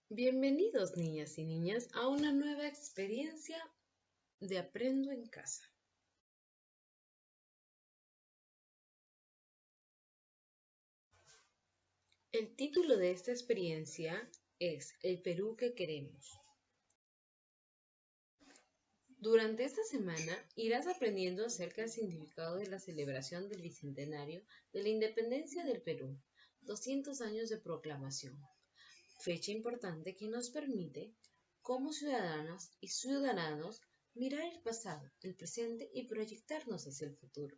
Bienvenidos niñas y niñas a una nueva experiencia de Aprendo en Casa. El título de esta experiencia es El Perú que queremos. Durante esta semana irás aprendiendo acerca del significado de la celebración del Bicentenario de la Independencia del Perú, 200 años de proclamación, fecha importante que nos permite, como ciudadanas y ciudadanos, mirar el pasado, el presente y proyectarnos hacia el futuro.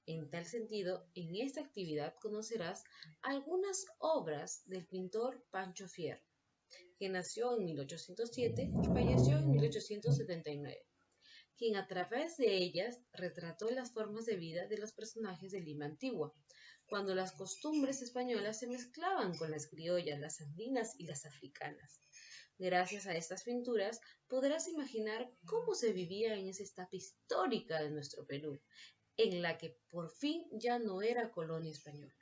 En tal sentido, en esta actividad conocerás algunas obras del pintor Pancho Fierro, que nació en 1807 y falleció en 1879, quien a través de ellas retrató las formas de vida de los personajes de Lima antigua, cuando las costumbres españolas se mezclaban con las criollas, las andinas y las africanas. Gracias a estas pinturas podrás imaginar cómo se vivía en esa etapa histórica de nuestro Perú, en la que por fin ya no era colonia española.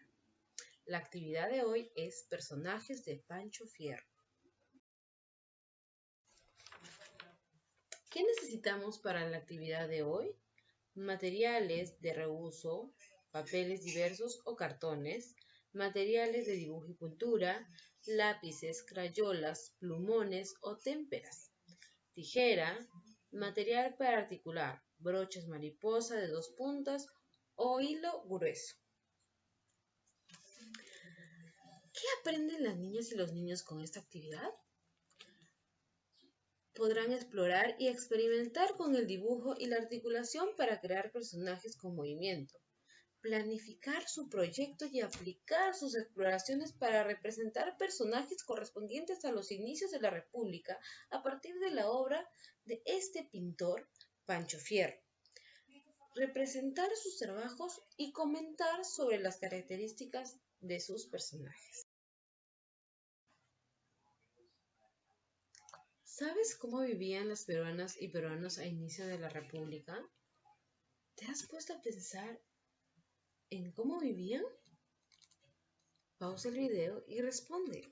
La actividad de hoy es Personajes de Pancho Fierro. ¿Qué necesitamos para la actividad de hoy? Materiales de reuso, papeles diversos o cartones, materiales de dibujo y pintura, lápices, crayolas, plumones o témperas, tijera, material para articular, broches mariposa de 2 puntas o hilo grueso. ¿Qué aprenden las niñas y los niños con esta actividad? Podrán explorar y experimentar con el dibujo y la articulación para crear personajes con movimiento, planificar su proyecto y aplicar sus exploraciones para representar personajes correspondientes a los inicios de la República a partir de la obra de este pintor, Pancho Fierro. Representar sus trabajos y comentar sobre las características de sus personajes. ¿Sabes cómo vivían las peruanas y peruanos a inicio de la República? ¿Te has puesto a pensar en cómo vivían? Pausa el video y responde.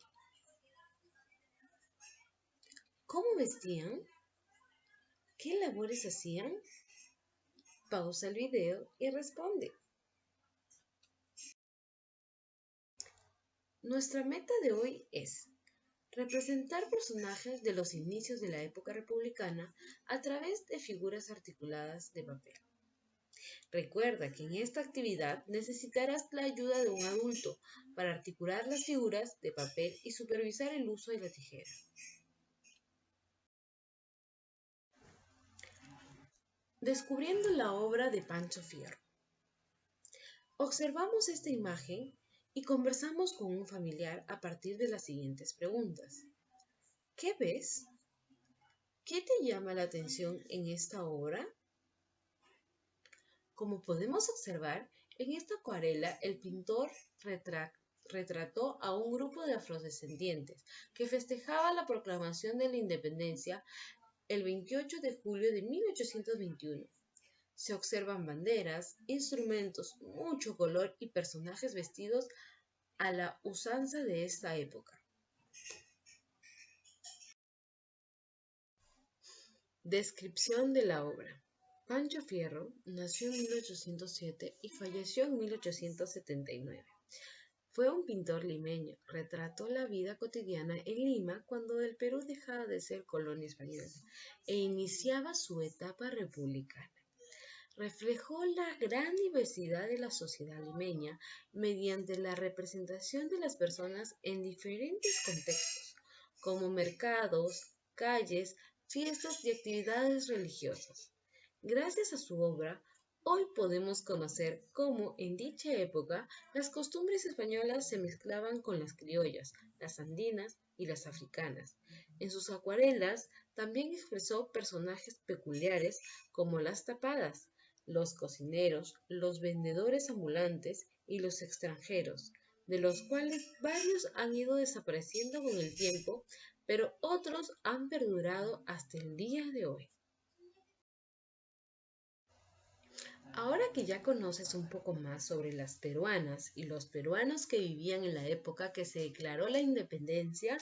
¿Cómo vestían? ¿Qué labores hacían? Pausa el video y responde. Nuestra meta de hoy es representar personajes de los inicios de la época republicana a través de figuras articuladas de papel. Recuerda que en esta actividad necesitarás la ayuda de un adulto para articular las figuras de papel y supervisar el uso de la tijera. Descubriendo la obra de Pancho Fierro. Observamos esta imagen y conversamos con un familiar a partir de las siguientes preguntas. ¿Qué ves? ¿Qué te llama la atención en esta obra? Como podemos observar, en esta acuarela el pintor retrató a un grupo de afrodescendientes que festejaba la proclamación de la independencia el 28 de julio de 1821. Se observan banderas, instrumentos, mucho color y personajes vestidos a la usanza de esta época. Descripción de la obra. Pancho Fierro nació en 1807 y falleció en 1879. Fue un pintor limeño. Retrató la vida cotidiana en Lima cuando el Perú dejaba de ser colonia española e iniciaba su etapa republicana. Reflejó la gran diversidad de la sociedad limeña mediante la representación de las personas en diferentes contextos, como mercados, calles, fiestas y actividades religiosas. Gracias a su obra, hoy podemos conocer cómo en dicha época las costumbres españolas se mezclaban con las criollas, las andinas y las africanas. En sus acuarelas también expresó personajes peculiares como las tapadas, los cocineros, los vendedores ambulantes y los extranjeros, de los cuales varios han ido desapareciendo con el tiempo, pero otros han perdurado hasta el día de hoy. Ahora que ya conoces un poco más sobre las peruanas y los peruanos que vivían en la época que se declaró la independencia,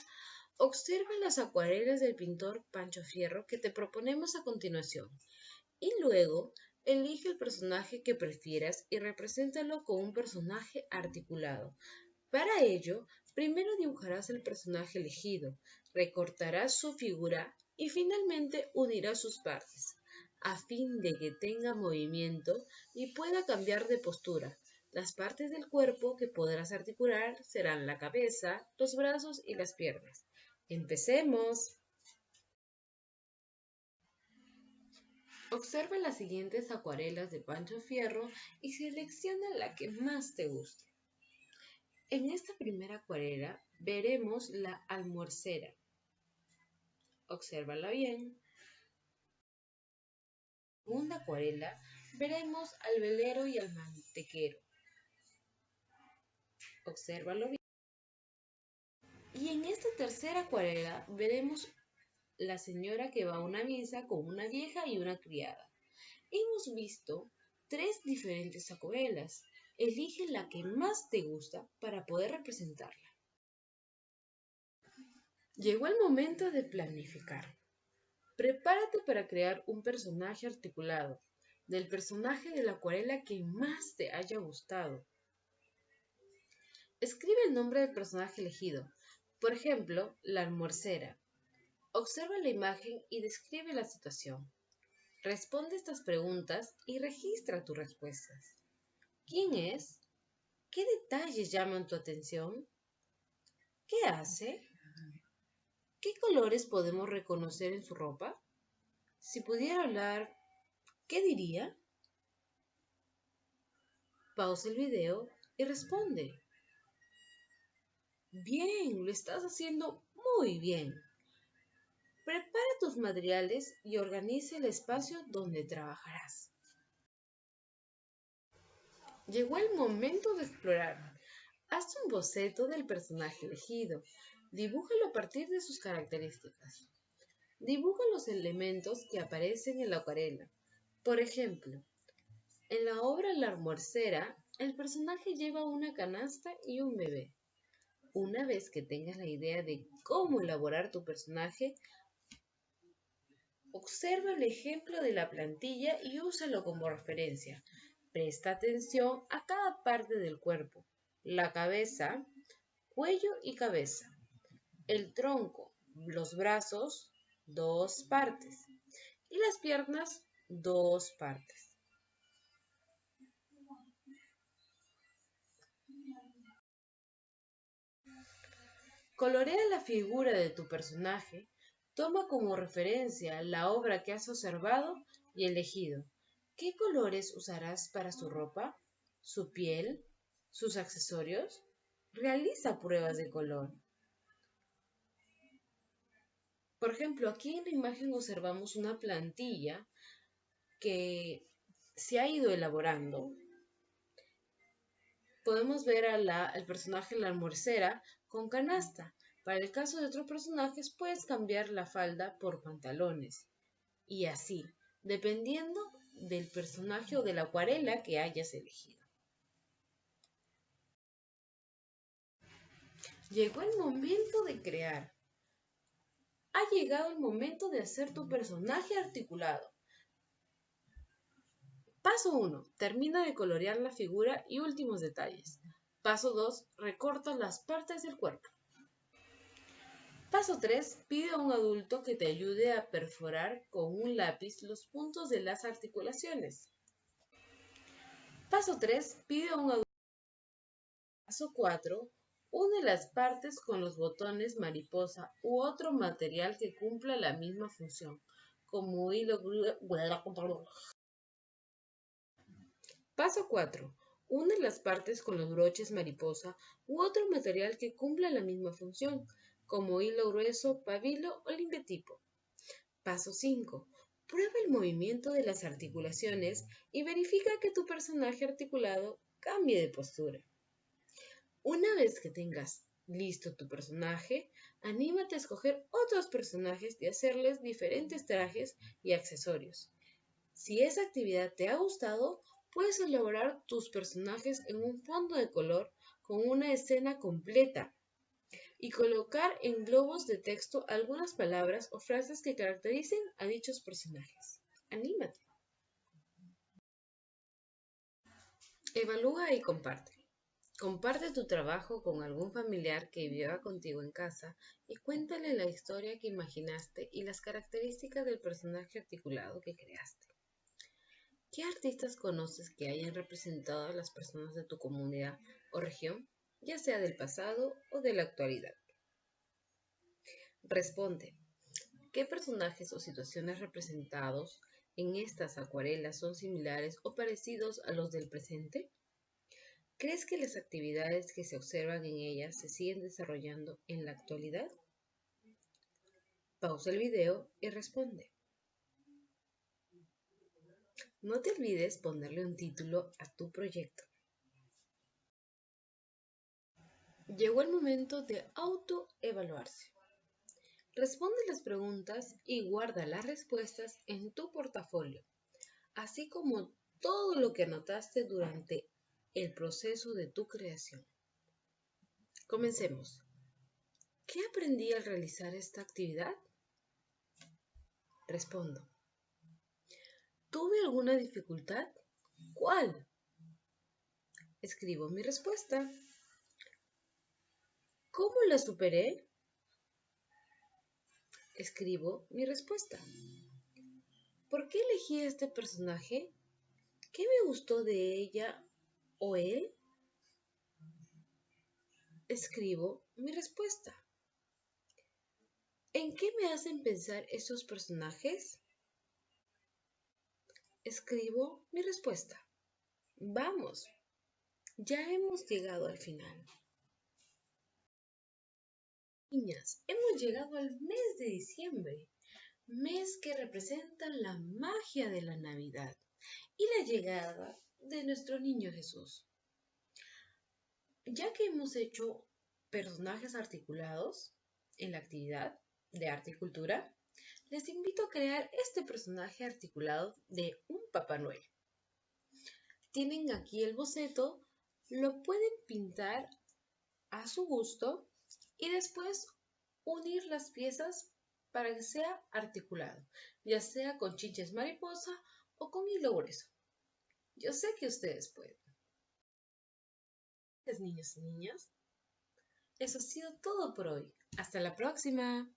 Observa las acuarelas del pintor Pancho Fierro que te proponemos a continuación y luego elige el personaje que prefieras y represéntalo con un personaje articulado. Para ello, primero dibujarás el personaje elegido, recortarás su figura y finalmente unirás sus partes, a fin de que tenga movimiento y pueda cambiar de postura. Las partes del cuerpo que podrás articular serán la cabeza, los brazos y las piernas. ¡Empecemos! Observa las siguientes acuarelas de Pancho Fierro y selecciona la que más te guste. En esta primera acuarela veremos la almuercera. Obsérvala bien. En la segunda acuarela veremos al velero y al mantequero. Obsérvalo bien. Y en esta tercera acuarela veremos la señora que va a una misa con una vieja y una criada. Hemos visto 3 diferentes acuarelas. Elige la que más te gusta para poder representarla. Llegó el momento de planificar. Prepárate para crear un personaje articulado, del personaje de la acuarela que más te haya gustado. Escribe el nombre del personaje elegido, por ejemplo, la almuercera. Observa la imagen y describe la situación. Responde estas preguntas y registra tus respuestas. ¿Quién es? ¿Qué detalles llaman tu atención? ¿Qué hace? ¿Qué colores podemos reconocer en su ropa? Si pudiera hablar, ¿qué diría? Pausa el video y responde. Bien, lo estás haciendo muy bien. Prepara tus materiales y organiza el espacio donde trabajarás. Llegó el momento de explorar. Haz un boceto del personaje elegido. Dibújalo a partir de sus características. Dibuja los elementos que aparecen en la acuarela. Por ejemplo, en la obra La almuercera, el personaje lleva una canasta y un bebé. Una vez que tengas la idea de cómo elaborar tu personaje, observa el ejemplo de la plantilla y úsalo como referencia. Presta atención a cada parte del cuerpo, la cabeza, cuello y cabeza, el tronco, los brazos, 2 partes, y las piernas, 2 partes. Colorea la figura de tu personaje, toma como referencia la obra que has observado y elegido. ¿Qué colores usarás para su ropa, su piel, sus accesorios? Realiza pruebas de color. Por ejemplo, aquí en la imagen observamos una plantilla que se ha ido elaborando. Podemos ver al personaje la almuercera con canasta. Para el caso de otros personajes puedes cambiar la falda por pantalones. Y así, dependiendo del personaje o de la acuarela que hayas elegido. Llegó el momento de crear. Ha llegado el momento de hacer tu personaje articulado. Paso 1. Termina de colorear la figura y últimos detalles. Paso 2. Recorta las partes del cuerpo. Paso 3. Pide a un adulto que te ayude a perforar con un lápiz los puntos de las articulaciones. Paso 3. Pide a un adulto. Paso 4. Une las partes con los botones mariposa u otro material que cumpla la misma función, como hilo grueso. Paso 4. Une las partes con los broches mariposa u otro material que cumpla la misma función, como hilo grueso, pabilo o limpiatipo. Paso 5. Prueba el movimiento de las articulaciones y verifica que tu personaje articulado cambie de postura. Una vez que tengas listo tu personaje, anímate a escoger otros personajes y hacerles diferentes trajes y accesorios. Si esa actividad te ha gustado, puedes elaborar tus personajes en un fondo de color con una escena completa y colocar en globos de texto algunas palabras o frases que caractericen a dichos personajes. ¡Anímate! Evalúa y comparte. Comparte tu trabajo con algún familiar que viva contigo en casa y cuéntale la historia que imaginaste y las características del personaje articulado que creaste. ¿Qué artistas conoces que hayan representado a las personas de tu comunidad o región, ya sea del pasado o de la actualidad? Responde. ¿Qué personajes o situaciones representados en estas acuarelas son similares o parecidos a los del presente? ¿Crees que las actividades que se observan en ellas se siguen desarrollando en la actualidad? Pausa el video y responde. No te olvides ponerle un título a tu proyecto. Llegó el momento de autoevaluarse. Responde las preguntas y guarda las respuestas en tu portafolio, así como todo lo que anotaste durante el proceso de tu creación. Comencemos. ¿Qué aprendí al realizar esta actividad? Respondo. ¿Tuve alguna dificultad? ¿Cuál? Escribo mi respuesta. ¿Cómo la superé? Escribo mi respuesta. ¿Por qué elegí a este personaje? ¿Qué me gustó de ella o él? Escribo mi respuesta. ¿En qué me hacen pensar estos personajes? Escribo mi respuesta. Vamos, ya hemos llegado al final. Niñas, hemos llegado al mes de diciembre, mes que representa la magia de la Navidad y la llegada de nuestro niño Jesús. Ya que hemos hecho personajes articulados en la actividad de arte y cultura, les invito a crear este personaje articulado de un Papá Noel. Tienen aquí el boceto, lo pueden pintar a su gusto y después unir las piezas para que sea articulado, ya sea con chinches mariposa o con hilo grueso. Yo sé que ustedes pueden. Niños y niñas, eso ha sido todo por hoy. Hasta la próxima.